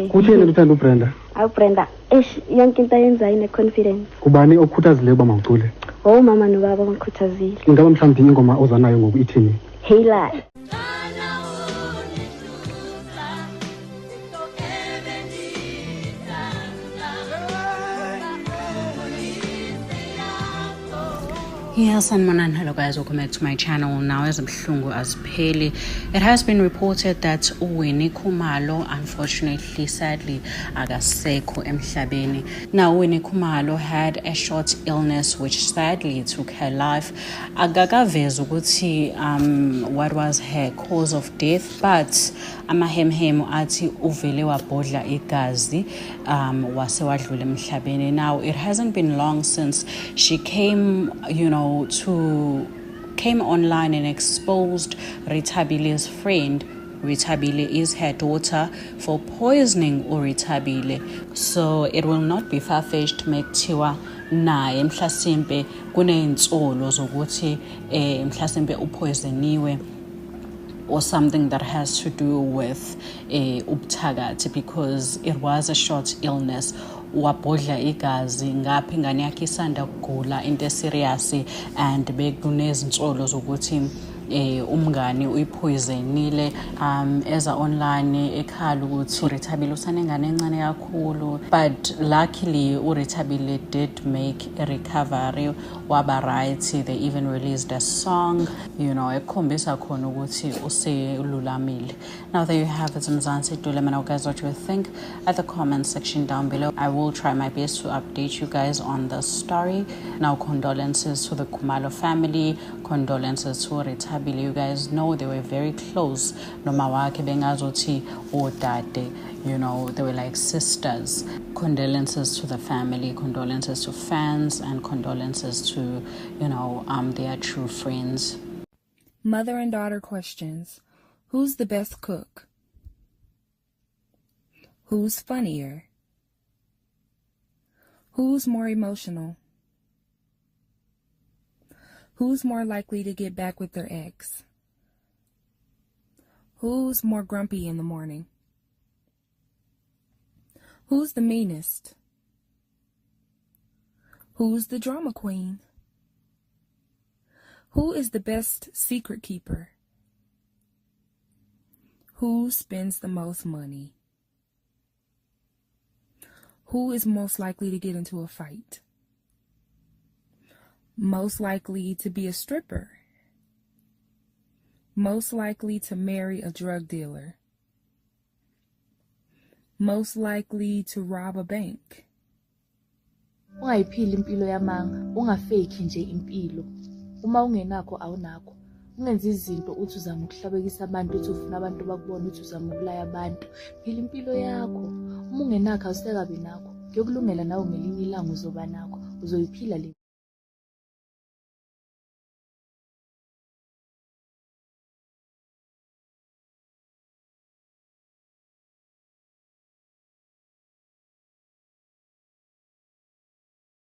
Kutheni uthanda uBrenda? Awu Brenda, yonke into ayenzayo ine-confidence. Kubani okukhuthazileyo uba mawucule? Oh mama nobaba bangikhuthazile. Ingaba mhlawumbi ingoma ozanayo ngoku ithini? Hey la. Yes, and hello guys, welcome back to my channel. Now as Mhlungu as Peli, it has been reported that Winnie Khumalo, unfortunately, sadly, agasekho emhlabeni. Now Winnie Khumalo had a short illness which sadly took her life. Agagavez ukuthi what was her cause of death, but amahemhemu athi uvele wabhodla igazi wase wadlula emhlabeni. Now it hasn't been long since she came, came online and exposed Ritabile's friend. Ritabile is her daughter for poisoning uRitabile. So it will not be far-fetched mekuthiwa naye mhlasimpe kuney'nsolo zokuthi mhlasimpe upoisoniwe or something that has to do with ubuthakathi, because it was a short illness. Wabhodla igazi ngapha ingane yakhe isanda kugula into serious, and bekunezinsolo zokuthi umngane uyipoisonile. Eza online ekhala ukuthi uRitabile usanengane encane kakhulu, but luckily uRitabile did make a recovery, waba right. They even released a song, ekhombisa khona ukuthi uselulamile. Now there you have it, Mzansi. Do let me know guys what you think at the comment section down below. I will try my best to update you guys on the story. Now condolences to the Khumalo family, condolences to Ritabile. You guys know they were very close. Noma wakhe bengazothi odade, they were like sisters. Condolences to the family, condolences to fans, and condolences to, their true friends. Mother and daughter questions. Who's the best cook? Who's funnier? Who's more emotional? Who's more likely to get back with their ex? Who's more grumpy in the morning? Who's the meanest? Who's the drama queen? Who is the best secret keeper? Who spends the most money? Who is most likely to get into a fight? Most likely to be a stripper? Most likely to marry a drug dealer? Most likely to rob a bank? Ungayiphili impilo yamanga, ungafake nje impilo. Uma ungenakho awunakho. Ungenza izinto uthi uzama ukuhlabekisa abantu, uthi ufuna abantu bakubona, uthi uzama ukulaya abantu. Phila impilo yakho. Uma ungenakho awusekabi nakho. Kuyokulungela nawe ngelinye ilanga uzoba nakho. Uzoyiphila le